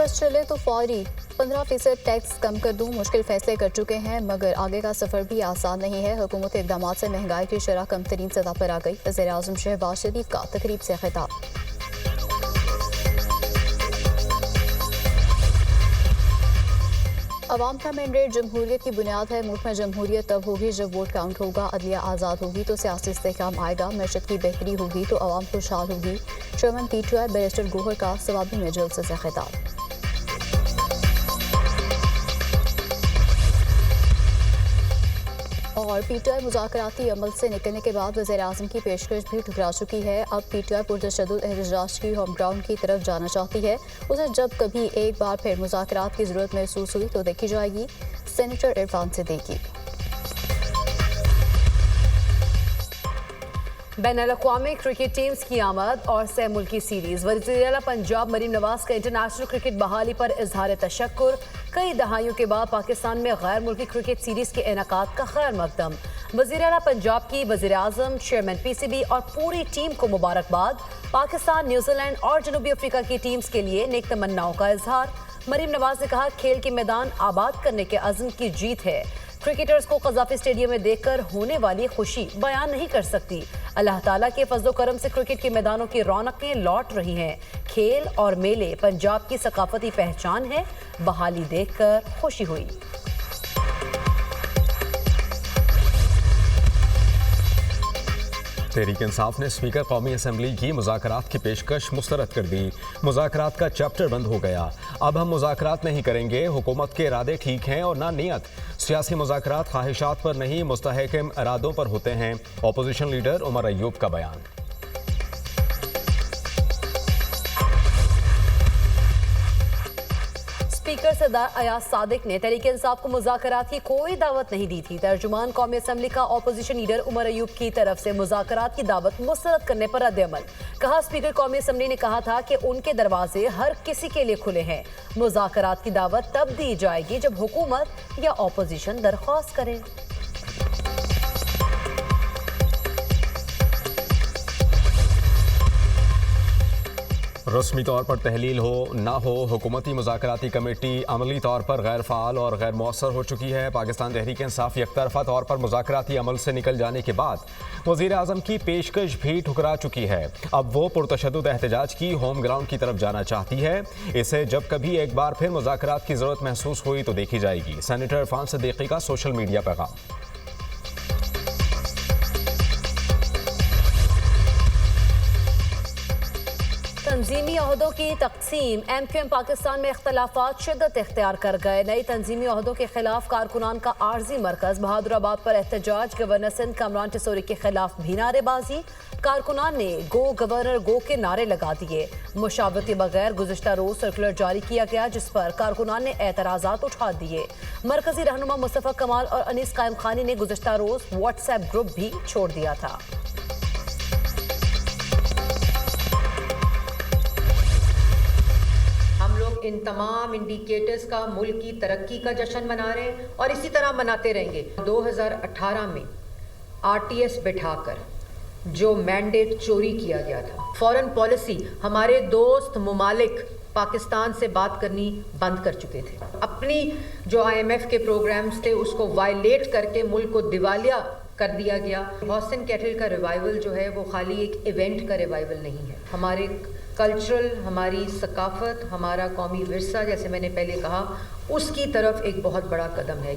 बस चले तो फौरी 15% टैक्स कम कर दूं, मुश्किल फैसले कर चुके हैं मगर आगे का सफ़र भी आसान नहीं है। हुकूमती इक़दामात से महंगाई की शरह कम तरीन सतह पर आ गई। वज़ीर-ए-आज़म शहबाज शरीफ का तकरीब से खिताब। अवाम का मैंडेट जमहूरियत की बुनियाद है। मुल्क में जमहूरियत तब होगी जब वोट काउंट होगा, अदलिया आज़ाद होगी तो सियासी इस्तेहकाम आएगा, मैशत की बेहतरी होगी तो अवाम खुशहाल होगी। चेयरमैन PTI बैरिस्टर गोहर का सवाबी में जलसे से खिताब। और PTI मुज़ाकराती अमल से निकलने के बाद वज़ीर-ए-आज़म की पेशकश भी ठुकरा चुकी है। अब PTI पुरतशद्दुद एहतजाज की होम ग्राउंड की तरफ जाना चाहती है। उसे जब कभी एक बार फिर मुज़ाकरात की ज़रूरत महसूस हुई तो देखी जाएगी सेनेटर इरफान सिद्दीकी। बैनुल-अक़वामी क्रिकेट टीम्स की आमद और सह मुल्की सीरीज़। वज़ीर-ए-आला पंजाब मरीम नवाज का इंटरनेशनल क्रिकेट बहाली पर इजहार तशक्कुर। कई दहाइयों के बाद पाकिस्तान में गैर मुल्की क्रिकेट सीरीज़ के इनेकाद का खैर मकदम। वज़ीर-ए-आला पंजाब की वज़ीर-ए-आज़म, चेयरमैन PCB और पूरी टीम को मुबारकबाद। पाकिस्तान, न्यूजीलैंड और जनूबी अफ्रीका की टीम्स के लिए नेक तमन्नाओं का इजहार। मरीम नवाज ने कहा, खेल के मैदान आबाद करने के अज़्म की जीत है। क्रिकेटर्स को क़ज़ाफ़ी स्टेडियम में देखकर होने वाली खुशी बयान नहीं कर सकती। अल्लाह ताला के फज़्ल करम से क्रिकेट के मैदानों की रौनकें लौट रही हैं। खेल और मेले पंजाब की सकाफती पहचान है। बहाली देखकर खुशी हुई। तहरीक इंसाफ ने स्पीकर कौमी असम्बली की मुज़ाकरात की पेशकश मुस्तरद कर दी। मुज़ाकरात का चैप्टर बंद हो गया। अब हम मुज़ाकरात नहीं करेंगे। हुकूमत के इरादे ठीक हैं और ना नियत। सियासी मुज़ाकरात ख्वाहिशात पर नहीं, मुस्तहकम इरादों पर होते हैं। अपोजिशन लीडर उमर अय्यूब का बयान। स्पीकर सरदार अयाज सादिक ने तहरीक इंसाफ को मुज़ाकरात की कोई दावत नहीं दी थी। तर्जुमान कौमी असम्बली का अपोजिशन लीडर उमर अय्यूब की तरफ से मुज़ाकरात की दावत मुस्तरद करने पर रद्द-ए-अमल। कहा, स्पीकर कौमी असम्बली ने कहा था कि उनके दरवाजे हर किसी के लिए खुले हैं। मुज़ाकरात की दावत तब दी जाएगी जब हुकूमत या अपोजिशन दरख्वास्त करे। रस्मी तौर पर तहलील हो ना हो, हुकूमती मुज़ाकराती कमेटी अमली तौर पर गैर फ़ाल और गैर मौसर हो चुकी है। पाकिस्तान तहरीक इंसाफ यकतरफा तौर पर मुज़ाकराती अमल से निकल जाने के बाद वज़ीर-ए-आज़म की पेशकश भी ठुकरा चुकी है। अब वो पुरतशद्दुद एहतजाज की होम ग्राउंड की तरफ जाना चाहती है। इसे जब कभी एक बार फिर मुज़ाकरात की ज़रूरत महसूस हुई तो देखी जाएगी। सेनेटर इरफान सिद्दीकी का सोशल मीडिया पैगाम। तंजीमी ओहदों की तकसीम। MQM पाकिस्तान में इख्तलाफात शिद्दत इख्तियार कर गए। नई तंजीमी ओहदों के खिलाफ कारकुनान का आर्जी मरकज। बहादुराबाद पर एहतजाज। गवर्नर सिंध कामरान टिसोरी के खिलाफ भी नारेबाजी। कारकुनान ने गो गवर्नर गो के नारे लगा दिए। मुशावरती बगैर गुज़िश्ता रोज सर्कुलर जारी किया गया जिस पर कारकुनान ने एतराज़ात उठा दिए। मरकजी रहनुमा मुस्तफ़ा कमाल और अनीस कायम खानी ने गुज़िश्ता रोज व्हाट्सएप ग्रुप भी छोड़ दिया था। इन तमाम इंडिकेटर्स का मुल्क की तरक्की का जश्न मना रहे हैं और इसी तरह मनाते रहेंगे। 2018 में RTS बैठाकर जो मैंडेट चोरी किया गया था, फॉरेन पॉलिसी हमारे दोस्त मुमालिक पाकिस्तान से बात करनी बंद कर चुके थे। अपनी जो IMF के प्रोग्राम्स थे उसको वायलेट करके मुल्क को दिवालिया कर दिया गया। हॉसन कैटल का रिवाइवल जो है वो खाली एक इवेंट का रिवाइवल नहीं है। हमारे कल्चरल, हमारी सकाफत, हमारा कौमी विरसा, जैसे मैंने पहले कहा, उसकी तरफ एक बहुत बड़ा कदम है।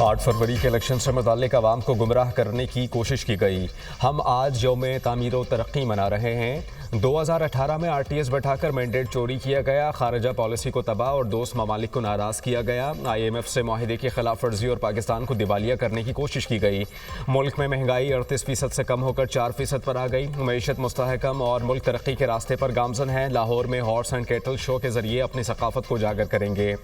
8 फरवरी के इलेक्शन से मुताल्लिक आवाम को गुमराह करने की कोशिश की गई। हम आज यौम तामीर व तरक्की मना रहे हैं। 2018 में RTS बैठाकर मैंडेट चोरी किया गया। खारजा पॉलिसी को तबाह और दोस्त ममालिक को नाराज़ किया गया। IMF से माहिदे की खिलाफ वर्जी और पाकिस्तान को दिवालिया करने की कोशिश की गई। मुल्क में महंगाई 38% से कम होकर 4% पर आ गई। मईशत मुस्तहकम और मुल्क तरक्की के रास्ते पर गामजन है। लाहौर में हॉर्स एंड कैटल शो के जरिए अपनी सकाफत को उजागर करेंगे।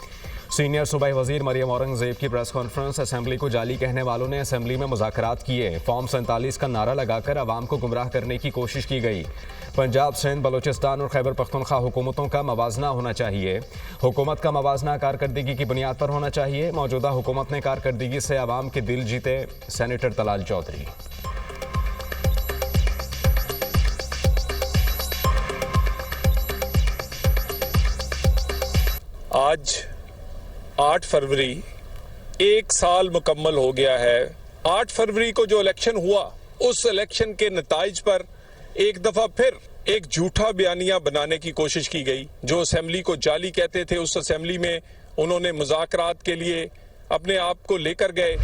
सीनियर सूबाई वजीर मरियम औरंगजेब की प्रेस कॉन्फ्रेंस। असेंबली को जाली कहने वालों ने असेंबली में मुज़ाकरात किए। फॉर्म 47 का नारा लगाकर आवाम को गुमराह करने की कोशिश की गई। पंजाब, सिंध, बलूचिस्तान और खैबर पख्तूनख्वा हुकूमतों का मवाजना होना चाहिए। हुकूमत का मवाजना कारकर्दगी की बुनियाद पर होना चाहिए। मौजूदा हुकूमत ने कारकर्दगी से आवाम के दिल जीते। सेनेटर तलाल चौधरी। आज 8 फरवरी 1 साल मुकम्मल हो गया है। 8 फरवरी को जो इलेक्शन हुआ, उस इलेक्शन के नताइज पर एक दफा फिर एक झूठा बयानिया बनाने की कोशिश की गई। जो असेंबली को जाली कहते थे, उस असेंबली में उन्होंने मुज़ाकरात के लिए अपने आप को लेकर गए।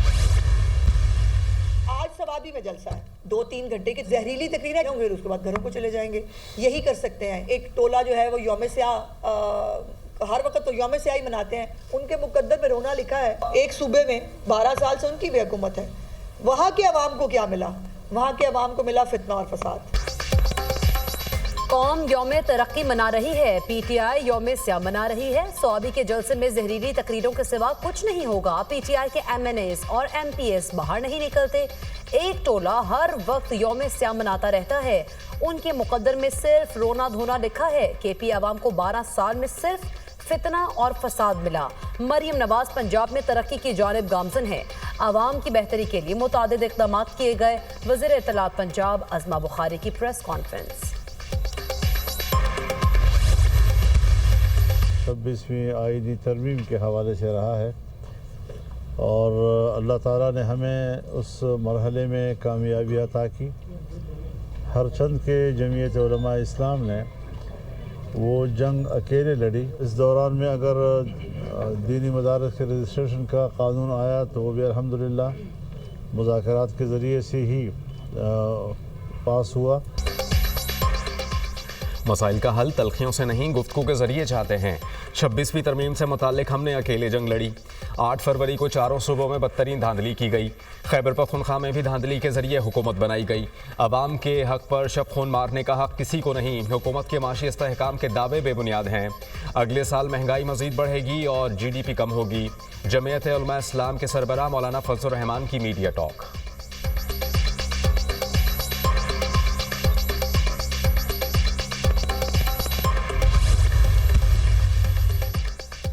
आज सवाबी में जलसा है, 2-3 घंटे की जहरीली तकरीरें होंगे, उसके बाद घरों को चले जाएंगे। यही कर सकते हैं। एक टोला जो है वो यौम स्याह, हर वक्त तो यौम स्याह ही मनाते हैं, उनके मुकद्दर में रोना लिखा है। एक सूबे में 12 साल से उनकी भी हुकूमत है, वहाँ के अवाम को क्या मिला? वहाँ के अवाम को मिला फितना और फसाद। कौम यौम तरक्की मना रही है, पीटीआई यौम स्याह मना रही है। सवाबी के जलसे में जहरीली तकरीरों के सिवा कुछ नहीं होगा। पीटीआई के एमएनएस और एमपीएस बाहर नहीं निकलते। एक टोला हर वक्त यौम स्याह मनाता रहता है, उनके मुकद्दर में सिर्फ रोना धोना लिखा है। केपी अवाम को 12 साल में सिर्फ फितना और फसाद मिला। मरियम नवाज पंजाब में तरक्की की जानिब गामजन है। आवाम की बेहतरी के लिए मुतादिद इक़दाम किए गए। वज़ीर इत्तलात पंजाब अज़मा बुखारी की प्रेस कॉन्फ्रेंस। 26वीं आईनी तरमीम के हवाले से रहा है और अल्लाह ताला ने हमें उस मरहले में कामयाबी अता की। हर चंद के जमीयत उलमा इस्लाम ने वो जंग अकेले लड़ी। इस दौरान में अगर दीनी मदारस के रजिस्ट्रेशन का कानून आया तो वो भी अल्हम्दुलिल्लाह मुज़ाकरात के ज़रिए से ही पास हुआ। मसाइल का हल तलखियों से नहीं, गुफ्तगू के जरिए चाहते हैं। 26वीं तरमीम से मुताल्लिक हमने अकेले जंग लड़ी। 8 फरवरी को चारों सूबों में बदतरीन धांधली की गई। खैबर पख्तूनख्वा में भी धांधली के जरिए हुकूमत बनाई गई। अवाम के हक पर शब खून मारने का हक किसी को नहीं। हुकूमत के माशी इस्तेहकाम के दावे बेबुनियाद हैं। अगले साल महंगाई मजीद बढ़ेगी और GDP कम होगी। जमीयत उलमा इस्लाम के सरबराह मौलाना फजलुर रहमान की मीडिया टॉक।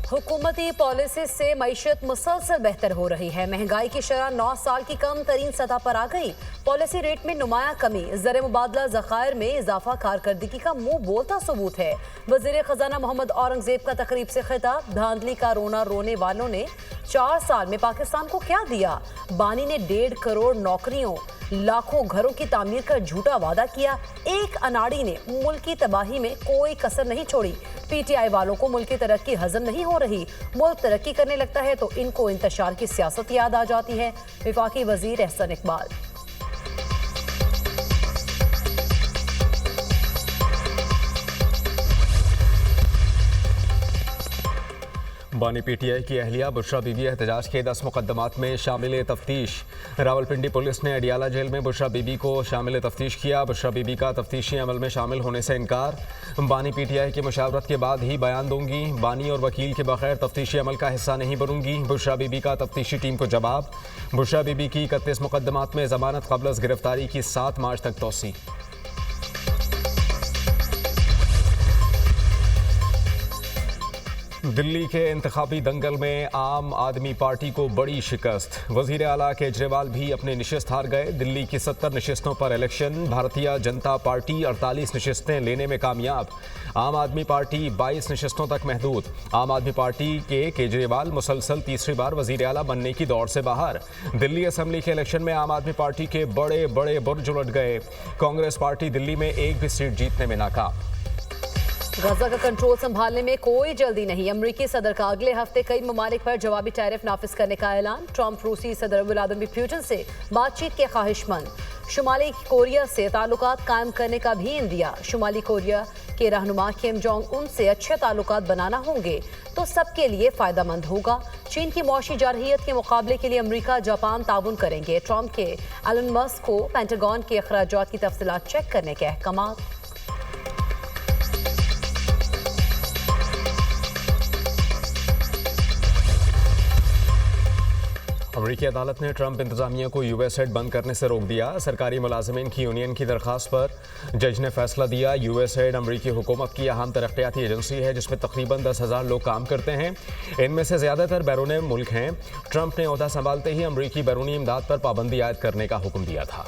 हुकूमती पॉलिसी से मईशत मुसलसल बेहतर हो रही है। महंगाई की शरह 9 साल की कम तरीन सतह पर आ गई। पॉलिसी रेट में नुमाया कमी, ज़र मुबादला ज़खायर में इजाफा कारकर्दगी का मुंह बोलता सबूत है। वज़ीर ख़जाना मोहम्मद औरंगज़ेब का तकरीब से खिताब। धांधली का रोना रोने वालों ने 4 साल में पाकिस्तान को क्या दिया? बानी ने 1.5 करोड़ नौकरियों, लाखों घरों की तामीर का झूठा वादा किया। एक अनाड़ी ने मुल्क की तबाही में कोई कसर नहीं छोड़ी। पीटीआई वालों को मुल्क की तरक्की हजम नहीं हो रही। मुल्क तरक्की करने लगता है तो इनको इंतशार की सियासत याद आ जाती है। विफाकी वजीर एहसन इकबाल। बानी पीटीआई की अहलिया बुशरा बीबी एहतजाज के 10 मुकदमात में शामिल तफ्तीश। रावलपिंडी पुलिस ने अडियाला जेल में बुशरा बीबी को शामिल तफ्तीश किया। बुशरा बीबी का तफ्तीशी अमल में शामिल होने से इनकार। बानी पीटीआई की मुशावरत के बाद ही बयान दूंगी। बानी और वकील के बगैर तफ्तीशी अमल का हिस्सा नहीं बनूंगी। बुशरा बीबी का तफ्तीशी टीम को जवाब। बुशरा बीबी की 31 मुकदमात में जमानत कबल अज़ गिरफ्तारी की 7 मार्च तक तोसी। दिल्ली के इंतखाबी दंगल में आम आदमी पार्टी को बड़ी शिकस्त। वजीर आला केजरीवाल भी अपने निशिस्त हार गए। दिल्ली की 70 नशिस्तों पर इलेक्शन। भारतीय जनता पार्टी 48 नशिस्तें लेने में कामयाब। आम आदमी पार्टी 22 नशिस्तों तक महदूद। आम आदमी पार्टी के केजरीवाल मुसलसल तीसरी बार वजीर आला बनने की दौड़ से बाहर। दिल्ली असेंबली के इलेक्शन में आम आदमी पार्टी के बड़े बड़े बुर्ज उलट गए। कांग्रेस पार्टी दिल्ली में एक भी सीट जीतने में नाकाम। गजा का कंट्रोल संभालने में कोई जल्दी नहीं। अमरीकी सदर का अगले हफ्ते कई ममालिक पर जवाबी टैरिफ नाफिज करने का ऐलान। ट्रंप रूसी सदर व्लादिमीर पुतिन से बातचीत के ख्वाहिशमंद। शुमाली कोरिया से ताल्लुकात कायम करने का भी इंदिया। शुमाली कोरिया के रहनुमा किम जोंग उन से अच्छे ताल्लुकात बनाना होंगे तो सबके लिए फ़ायदेमंद होगा। चीन की मौशी जारहियत के मुकाबले के लिए अमरीका जापान ताउन करेंगे। ट्रंप के एलन मस्क को पेंटागन के अखराजात की तफसीलात चेक करने के अहकाम। अमरीकी अदालत ने ट्रंप इंतजामिया को US-एड बंद करने से रोक दिया। सरकारी मुलाजिमीन की यूनियन की दरख्वास्त पर जज ने फैसला दिया। US-एड अमरीकी हुकूमत की अहम तरक्याती एजेंसी है जिसमें तकरीबन 10,000 लोग काम करते हैं। इनमें से ज़्यादातर बैरून मुल्क हैं। ट्रंप ने ओहदा संभालते ही अमरीकी बैरूनी इमदाद पर पाबंदी आयद करने का हुक्म दिया था।